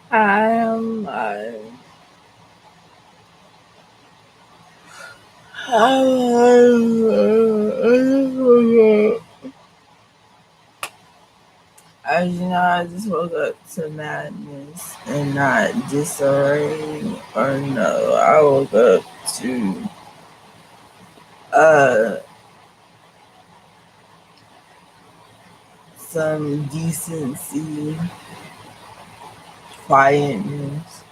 Um, uh, as you know, I just woke up to madness and not disarray or no. I woke up to uh some decency, quietness.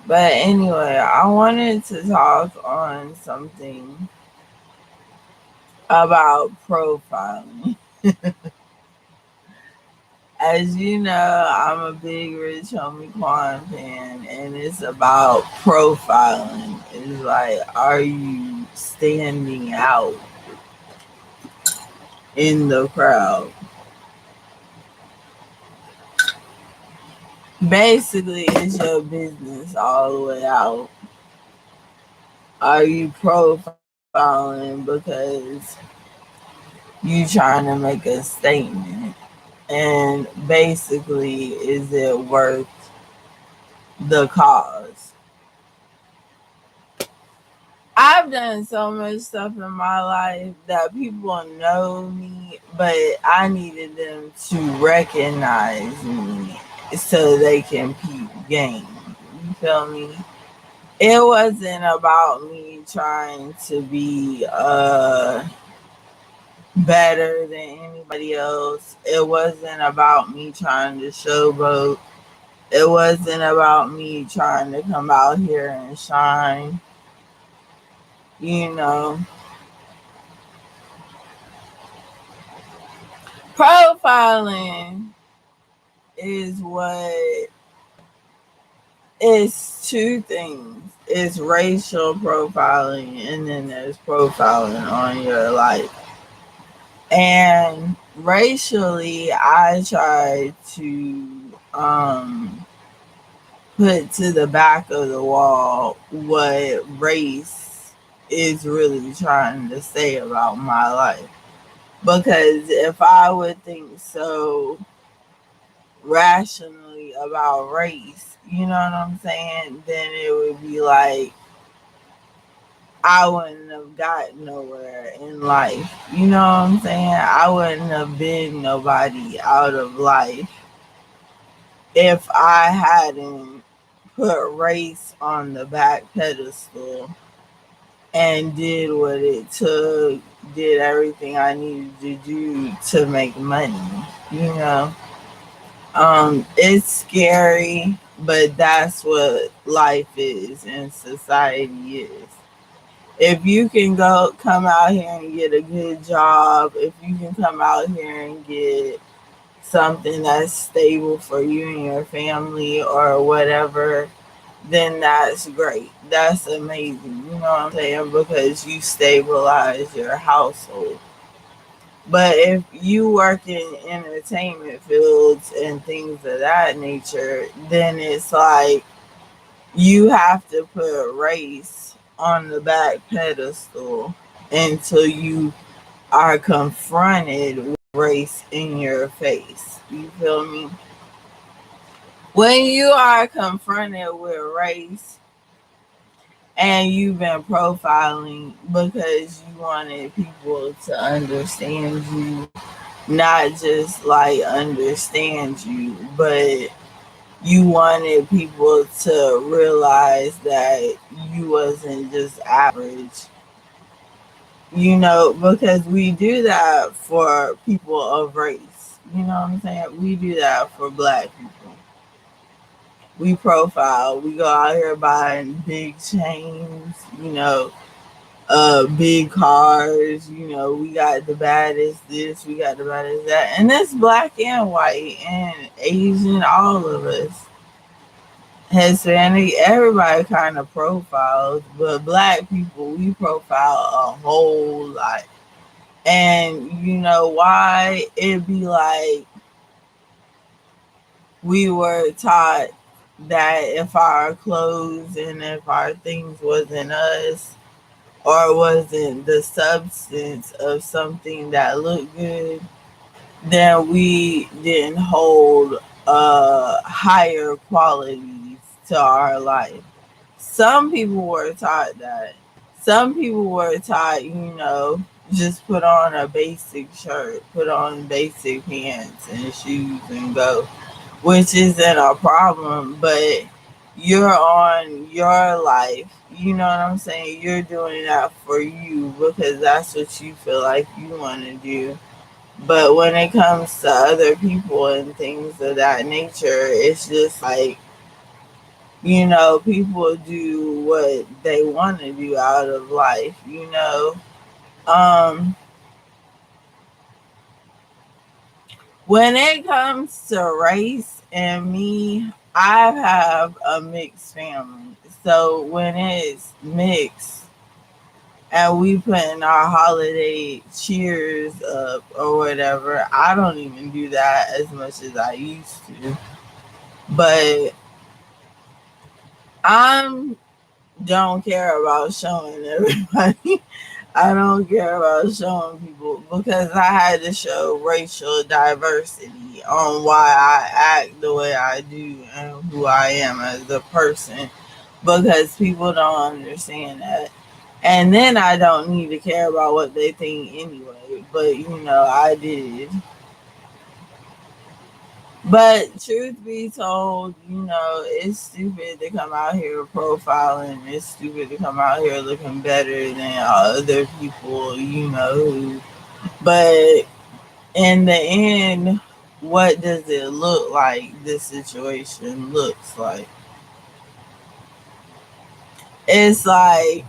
But anyway, I wanted to talk on something about profiling. As you know, I'm a big Rich Homie Quan fan, and it's about profiling. It's like, are you standing out in the crowd? Basically, it's your business all the way out. Are you profiling because you trying to make a statement? And basically, is it worth the cause? I've done so much stuff in my life that people know me, but I needed them to recognize me so they can peep game. You feel me? It wasn't about me trying to be better than anybody else. It wasn't about me trying to showboat. It wasn't about me trying to come out here and shine. You know, profiling is what it's two things. It's racial profiling and then there's profiling on your life. And racially I try to put to the back of the wall what race is really trying to say about my life. Because if I would think so rationally about race, you know what I'm saying, then it would be like I wouldn't have gotten nowhere in life. You know what I'm saying? I wouldn't have been nobody out of life if I hadn't put race on the back pedestal and did what it took, did everything I needed to do to make money, you know? It's scary, but that's what life is and society is. If you can go come out here and get a good job, if you can come out here and get something that's stable for you and your family or whatever, then that's great. That's amazing. You know what I'm saying? Because you stabilize your household. But if you work in entertainment fields and things of that nature, then it's like you have to put race on the back pedestal until you are confronted with race in your face. You feel me? When you are confronted with race and you've been profiling because you wanted people to understand you, not just like understand you, but you wanted people to realize that you wasn't just average. You know, because we do that for people of race. You know what I'm saying? We do that for black people. We profile. We go out here buying big chains, big cars, we got the baddest this, we got the baddest that. And that's black and white and Asian, all of us. Hispanic, everybody kind of profiles, but black people, we profile a whole lot. And you know why? It'd be like we were taught that if our clothes and if our things wasn't us or wasn't the substance of something that looked good, then we didn't hold higher qualities to our life. Some people were taught that. Some people were taught, just put on a basic shirt, put on basic pants and shoes and go, which isn't a problem, but you're on your life. You know what I'm saying? You're doing that for you because that's what you feel like you want to do. But when it comes to other people and things of that nature, it's just like, people do what they want to do out of life. Um, when it comes to race and me, I have a mixed family. So when it's mixed and we putting our holiday cheers up or whatever, I don't even do that as much as I used to. But I don't care about showing everybody. I don't care about showing people because I had to show racial diversity on why I act the way I do and who I am as a person because people don't understand that. And then I don't need to care about what they think anyway, but I did. But truth be told, it's stupid to come out here profiling. It's stupid to come out here looking better than other people, But in the end, what does it look like? This situation looks like. It's like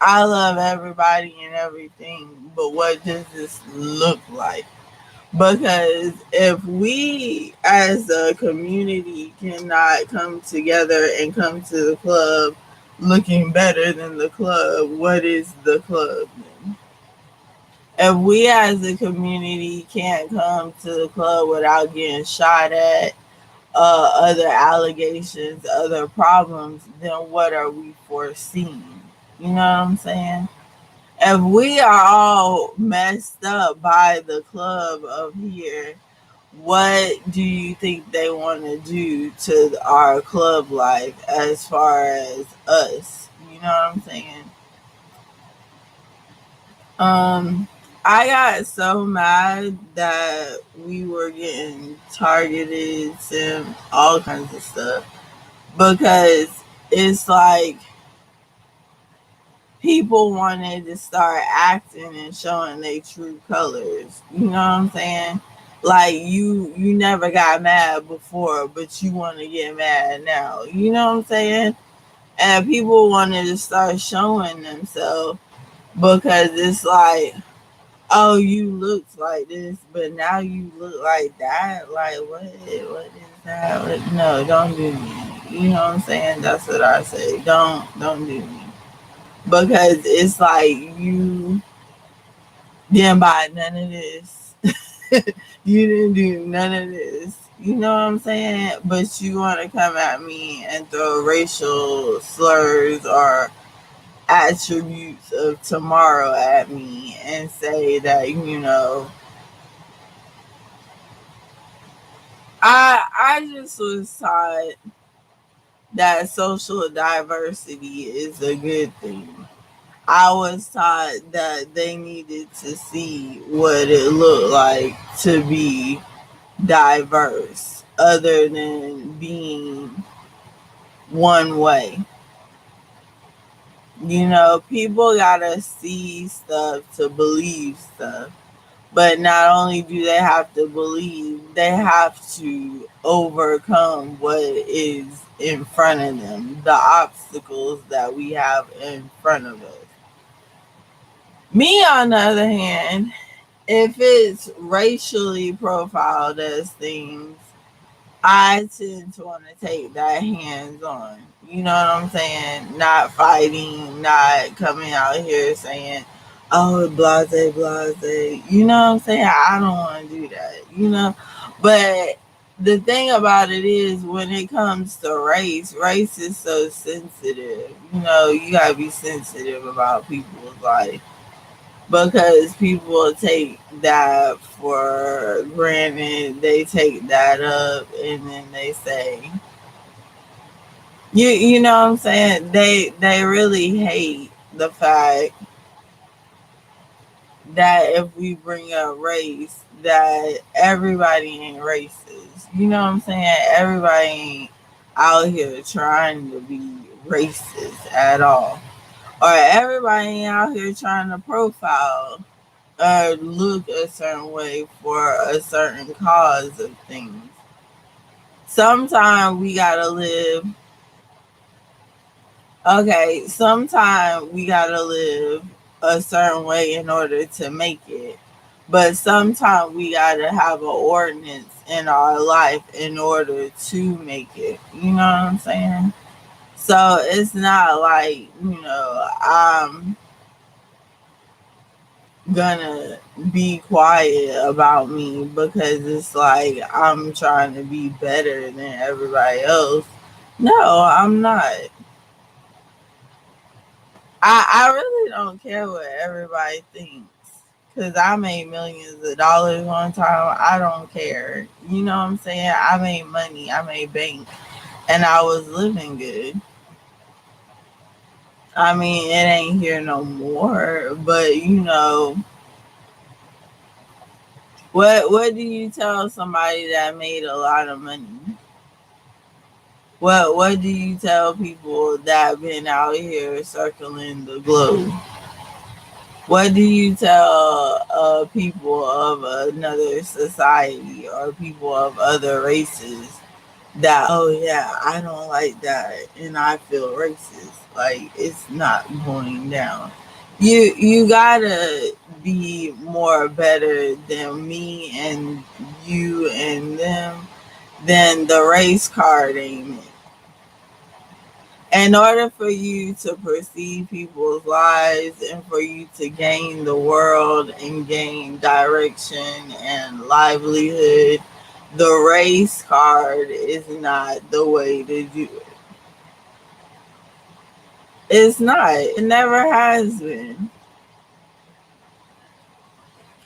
I love everybody and everything, but what does this look like? Because if we as a community cannot come together and come to the club looking better than the club, what is the club then? If we as a community can't come to the club without getting shot at, other allegations, other problems, then what are we foreseeing? You know what I'm saying? If we are all messed up by the club of here, what do you think they want to do to our club life as far as us? You know what I'm saying? Um, I got so mad that we were getting targeted and all kinds of stuff because it's like people wanted to start acting and showing their true colors. You know what I'm saying? Like you never got mad before, but you want to get mad now. You know what I'm saying? And people wanted to start showing themselves because it's like, oh, you looked like this, but now you look like that. Like what? What is that? What? No, don't do me. You know what I'm saying? That's what I say. Don't do me because it's like you didn't buy none of this. You didn't do none of this. You know what I'm saying? But you want to come at me and throw racial slurs or attributes of tomorrow at me and say that, I just was taught that social diversity is a good thing. I was taught that they needed to see what it looked like to be diverse, other than being one way. People gotta see stuff to believe stuff. But not only do they have to believe, they have to overcome what is in front of them, the obstacles that we have in front of us. Me, on the other hand, if it's racially profiled as things, I tend to want to take that hands on. You know what I'm saying? Not fighting, not coming out here saying, oh, blase, blase. You know what I'm saying? I don't want to do that. But the thing about it is, when it comes to race is so sensitive. You got to be sensitive about people's life. because people take that for granted. They take that up and then they say, you know what I'm saying? They really hate the fact that if we bring up race, that everybody ain't racist. You know what I'm saying? Everybody ain't out here trying to be racist at all. Or everybody ain't out here trying to profile or look a certain way for a certain cause of things. Sometimes we gotta live, okay, sometimes we gotta live a certain way in order to make it. But sometimes we gotta have an ordinance in our life in order to make it. You know what I'm saying? So it's not like, I'm gonna be quiet about me because it's like I'm trying to be better than everybody else. No, I'm not. I really don't care what everybody thinks. Cause I made millions of dollars one time. I don't care. You know what I'm saying? I made money. I made bank, and I was living good. I mean, it ain't here no more. But what do you tell somebody that made a lot of money? What do you tell people that been out here circling the globe? What do you tell people of another society or people of other races that, oh yeah, I don't like that and I feel racist? Like, it's not going down. You gotta be more better than me and you and them, than the race card ain't it. In order for you to perceive people's lives and for you to gain the world and gain direction and livelihood, the race card is not the way to do it. It's not. It never has been.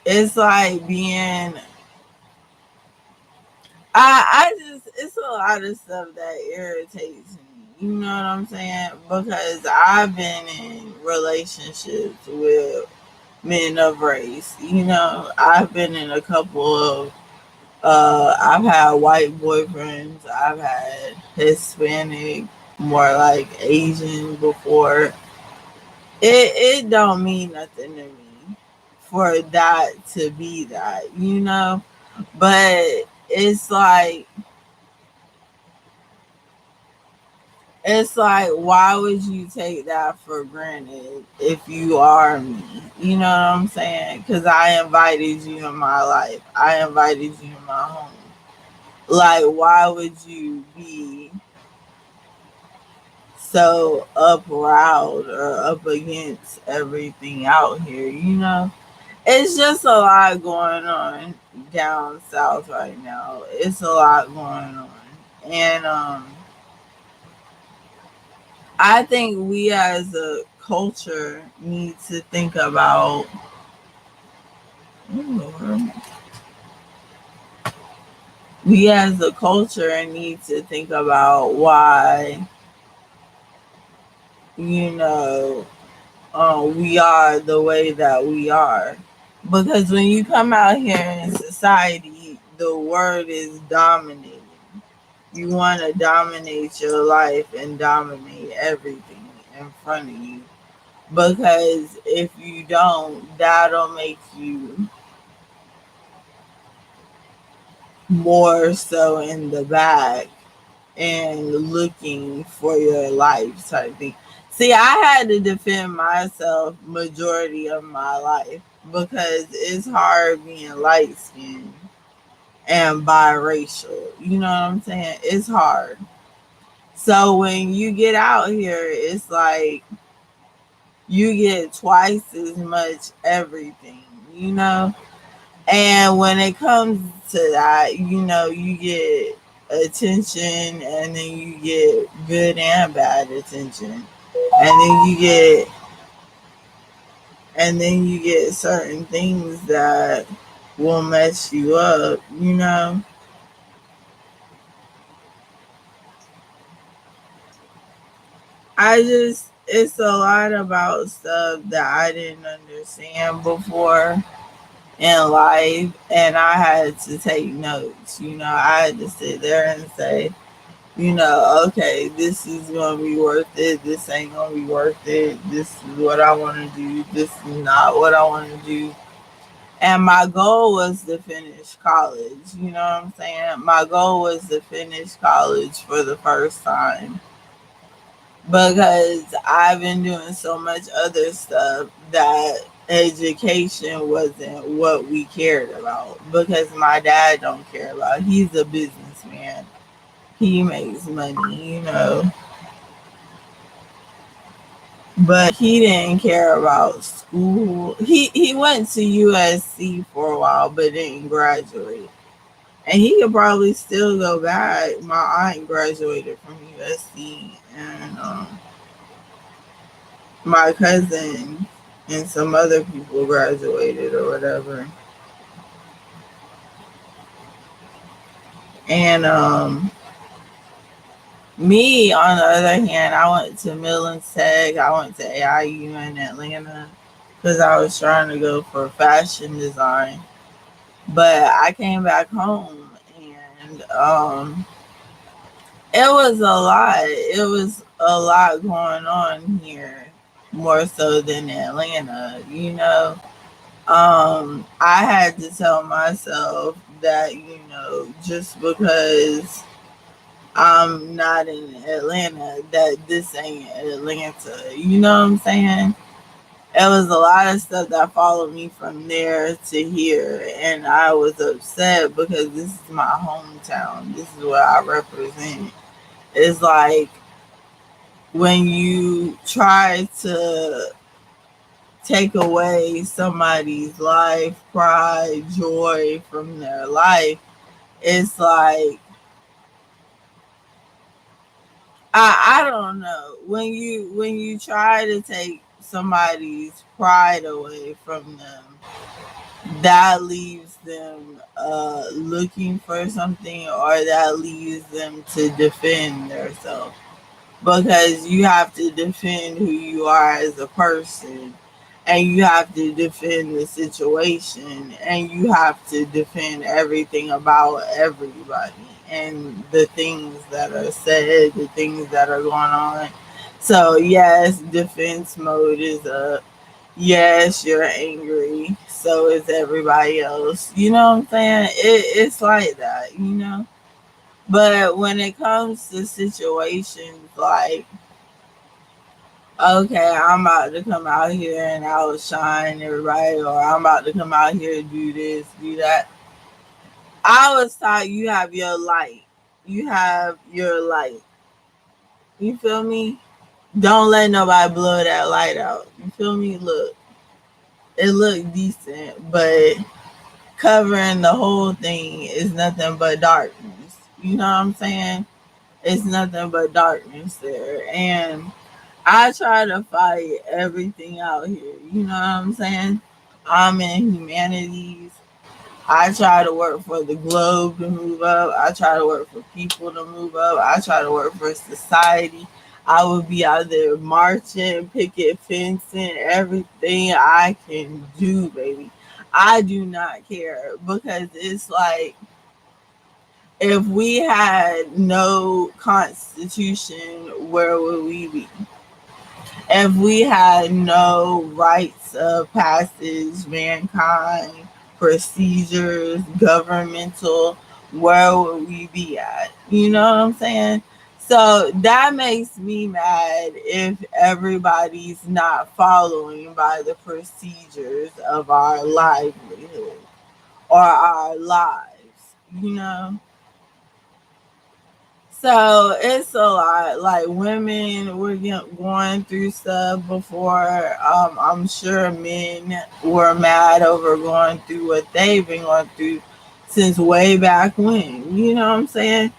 It's like being. It's a lot of stuff that irritates me. You know what I'm saying? Because I've been in relationships with men of race. I've been in a couple of I've had white boyfriends, I've had Hispanic, more like Asian before. It don't mean nothing to me for that to be that. But it's like why would you take that for granted if you are me? You know what I'm saying? Because I invited you in my life. I invited you in my home. Like, why would you be so up proud or up against everything out here? It's just a lot going on down south right now. It's a lot going on. And I think we as a culture need to think about, we as a culture need to think about why, you know, we are the way that we are. Because when you come out here in society, the word is dominating. You want to dominate your life and dominate everything in front of you. Because if you don't, that'll make you more so in the back and looking for your life type thing. See, I had to defend myself majority of my life because it's hard being light skinned and biracial. You know what I'm saying? It's hard. So when you get out here, it's like you get twice as much everything, you know? And when it comes to that, you get attention and then you get good and bad attention. And then you get And then you get certain things that will mess you up, you know? It's a lot about stuff that I didn't understand before in life, and I had to take notes. I had to sit there and say, okay, this is gonna be worth it. This ain't gonna be worth it. This is what I want to do. This is not what I want to do. And my goal was to finish college. You know what I'm saying? My goal was to finish college for the first time because I've been doing so much other stuff that education wasn't what we cared about because my dad don't care about. He's a businessman. He makes money. But he didn't care about school. He went to USC for a while but didn't graduate. And he could probably still go back. My aunt graduated from USC, and my cousin and some other people graduated or whatever. And me, on the other hand, I went to Midland Tech. I went to AIU in Atlanta because I was trying to go for fashion design. But I came back home, and it was a lot. It was a lot going on here, more so than Atlanta. I had to tell myself that, just because I'm not in Atlanta, that this ain't Atlanta. You know what I'm saying? It was a lot of stuff that followed me from there to here, and I was upset because this is my hometown. This is what I represent. It's like when you try to take away somebody's life, pride, joy from their life, it's like I don't know. When you try to take somebody's pride away from them, that leaves them looking for something, or that leaves them to defend themselves, because you have to defend who you are as a person, and you have to defend the situation, and you have to defend everything about everybody and the things that are said, the things that are going on. So yes, defense mode is up. Yes, you're angry, so is everybody else. You know what I'm saying? It's like that. But when it comes to situations like, okay, I'm about to come out here and outshine everybody, or I'm about to come out here and do this, do that, I was taught you have your light. You have your light. You feel me? Don't let nobody blow that light out. You feel me? Look, it looked decent, but covering the whole thing is nothing but darkness. You know what I'm saying? It's nothing but darkness there. And I try to fight everything out here. You know what I'm saying? I'm in humanities. I try to work for the globe to move up. I try to work for people to move up. I try to work for society. I would be out there marching, picket fencing, everything I can do, baby. I do not care because it's like, if we had no constitution, where would we be? If we had no rites of passage, mankind, procedures, governmental, where would we be at? You know what I'm saying? So that makes me mad if everybody's not following by the procedures of our livelihood or our lives. So it's a lot. Like, women were going through stuff before. I'm sure men were mad over going through what they've been going through since way back when. You know what I'm saying?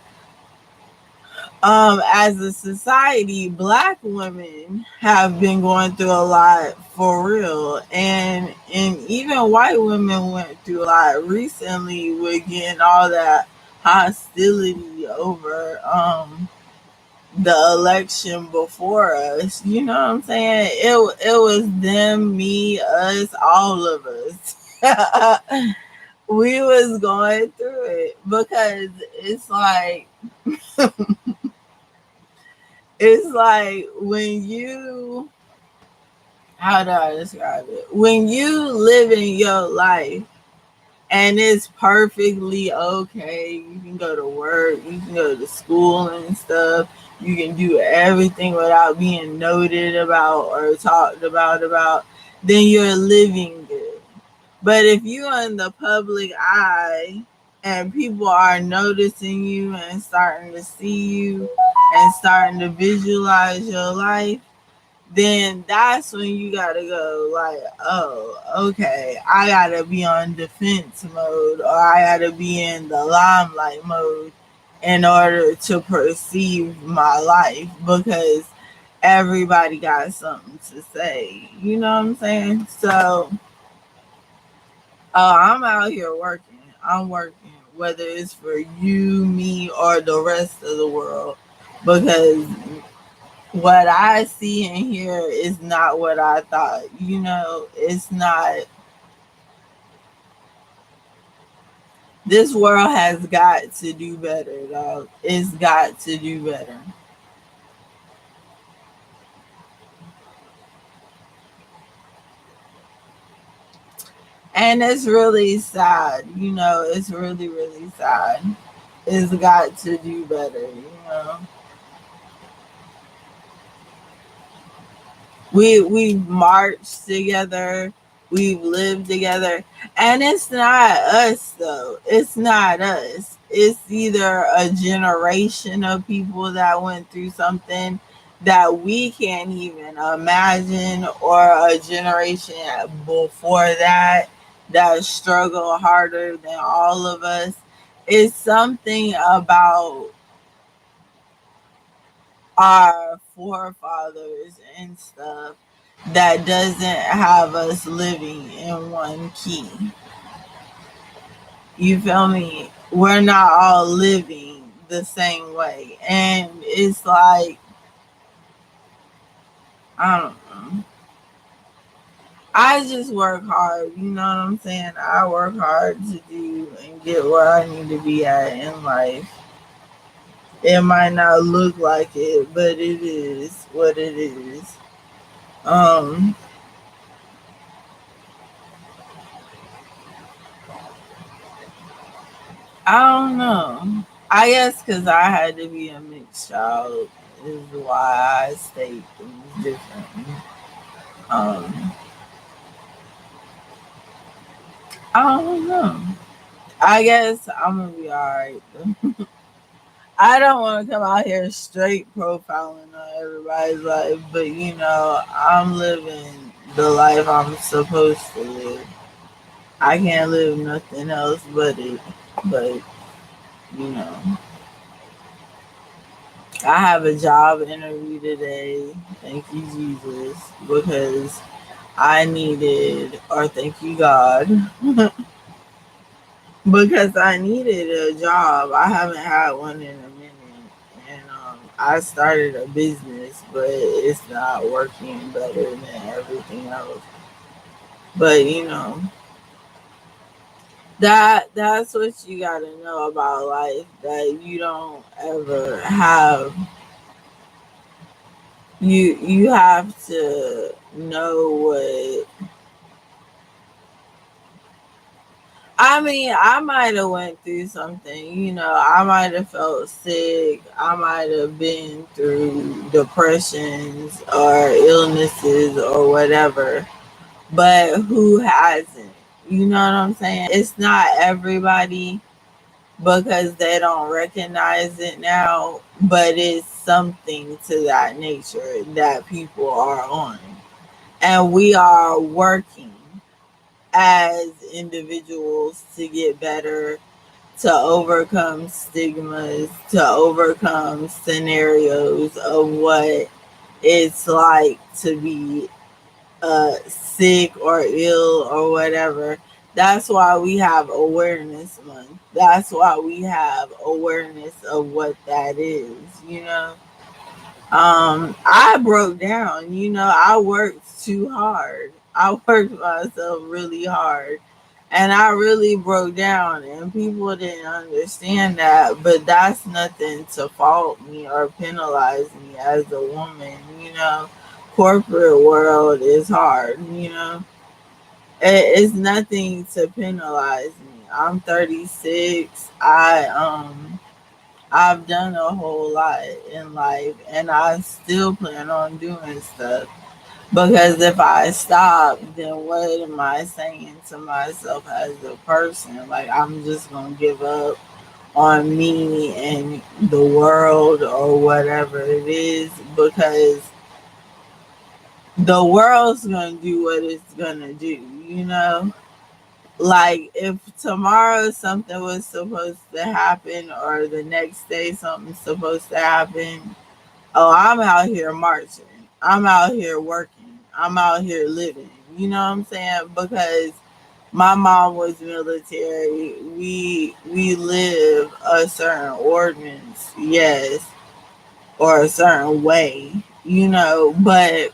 as a society, Black women have been going through a lot for real, and even white women went through a lot recently with getting all that hostility over the election before us. You know what I'm saying? It was them, me, us, all of us. We was going through it because it's like when you, how do I describe it? When you live in your life and it's perfectly okay, you can go to work, you can go to school and stuff, you can do everything without being noted about or talked about, then you're living good. But if you're in the public eye and people are noticing you and starting to see you and starting to visualize your life, then that's when you gotta go like, oh, okay, I gotta be on defense mode or I gotta be in the limelight mode in order to perceive my life because everybody got something to say. You know what I'm saying? So, I'm out here working. I'm working, whether it's for you, me, or the rest of the world, because what I see and hear is not what I thought. You know, it's not. This world has got to do better, dog. It's got to do better. And it's really sad. You know, it's really, really sad. It's got to do better, you know. We've marched together, we've lived together, and it's not us though. It's not us. It's either a generation of people that went through something that we can't even imagine, or a generation before that that struggle harder than all of us. It's something about our forefathers and stuff that doesn't have us living in one key. You feel me? We're not all living the same way. And it's like, I don't know. I just work hard, you know what I'm saying? I work hard to do and get where I need to be at in life. It might not look like it, but it is what it is. Um, I don't know. I guess because I had to be a mixed child is why I state things differently. Um, I don't know. I guess I'm gonna be alright though. I don't want to come out here straight profiling on everybody's life, but you know, I'm living the life I'm supposed to live. I can't live nothing else but it. But you know, I have a job interview today. Thank you, Jesus, because I needed, or thank you, God, because I needed a job. I haven't had one in a minute. And I started a business, but it's not working better than everything else. But you know, that's what you gotta know about life, that you don't ever have, you have to know what, I mean, I might have went through something, you know, I might have felt sick, I might have been through depressions or illnesses or whatever, but who hasn't? You know what I'm saying? It's not everybody because they don't recognize it now, but it's something to that nature that people are on. And we are working as individuals to get better, to overcome stigmas, to overcome scenarios of what it's like to be sick or ill or whatever. That's why we have awareness month. That's why we have awareness of what that is, you know. I broke down, you know, I worked too hard. I worked myself really hard. And I really broke down, and people didn't understand that. But that's nothing to fault me or penalize me as a woman, you know. Corporate world is hard, you know. It's nothing to penalize me. I'm 36. I've done a whole lot in life, and I still plan on doing stuff. Because if I stop, then what am I saying to myself as a person? Like, I'm just going to give up on me and the world or whatever it is, because the world's going to do what it's going to do, you know? Like, if tomorrow something was supposed to happen or the next day something's supposed to happen, oh, I'm out here marching. I'm out here working. I'm out here living. You know what I'm saying? Because my mom was military. We live a certain ordinance, yes, or a certain way, you know, but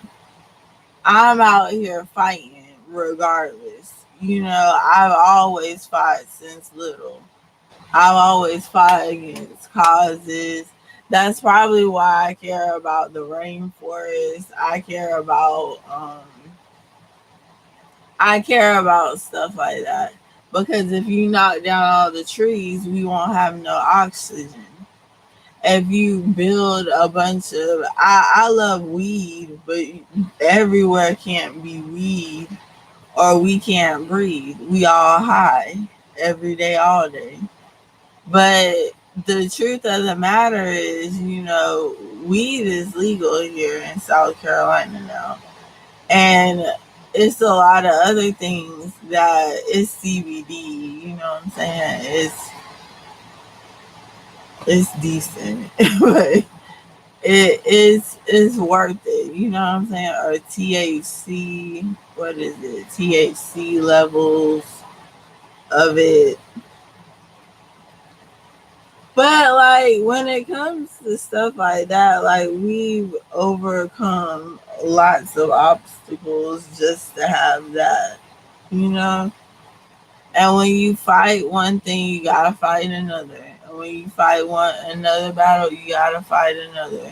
I'm out here fighting regardless. You know, I've always fought since little. I've always fought against causes. That's probably why I care about the rainforest. I care about stuff like that. Because if you knock down all the trees, we won't have no oxygen. If you build a bunch of I love weed, but everywhere can't be weed, or we can't breathe. We all high every day, all day. But the truth of the matter is, you know, weed is legal here in South Carolina now. And it's a lot of other things that is CBD, you know what I'm saying? It's decent. But it's worth it, you know what I'm saying? Or THC, what is it? THC levels of it. But like when it comes to stuff like that, like we've overcome lots of obstacles just to have that, you know? And when you fight one thing, you gotta fight another. And when you fight one another battle, you gotta fight another.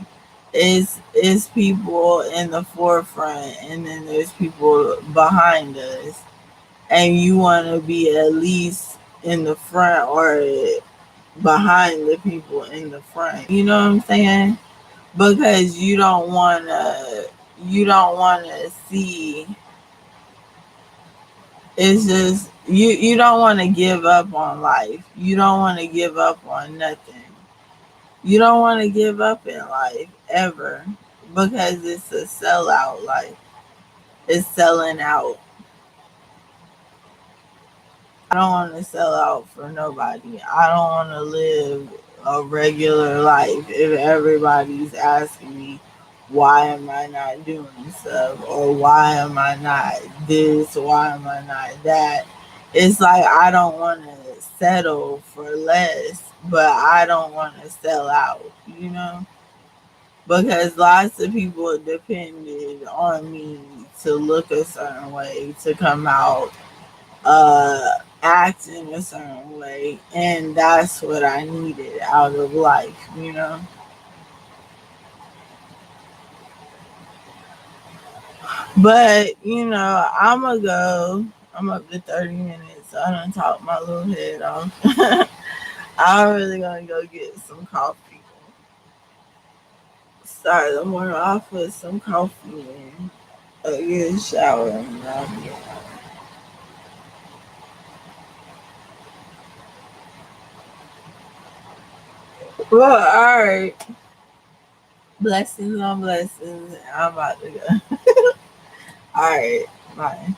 It's people in the forefront, and then there's people behind us. And you wanna be at least in the front or behind the people in the front. You know what I'm saying? Because you don't wanna see, it's just you don't wanna give up on life. You don't wanna give up on nothing. You don't wanna give up in life ever, because it's a sellout life. It's selling out. I don't want to sell out for nobody. I don't want to live a regular life if everybody's asking me, why am I not doing stuff? Or why am I not this? Why am I not that? It's like I don't want to settle for less, but I don't want to sell out, you know? Because lots of people depended on me to look a certain way, to come out act in a certain way, and that's what I needed out of life, you know. But you know, I'm up to 30 minutes, so I don't talk my little head off. I'm really gonna go get some coffee, start the morning off with some coffee, and get a shower, and I'll be well. All right, blessings on blessings. I'm about to go. All right, bye.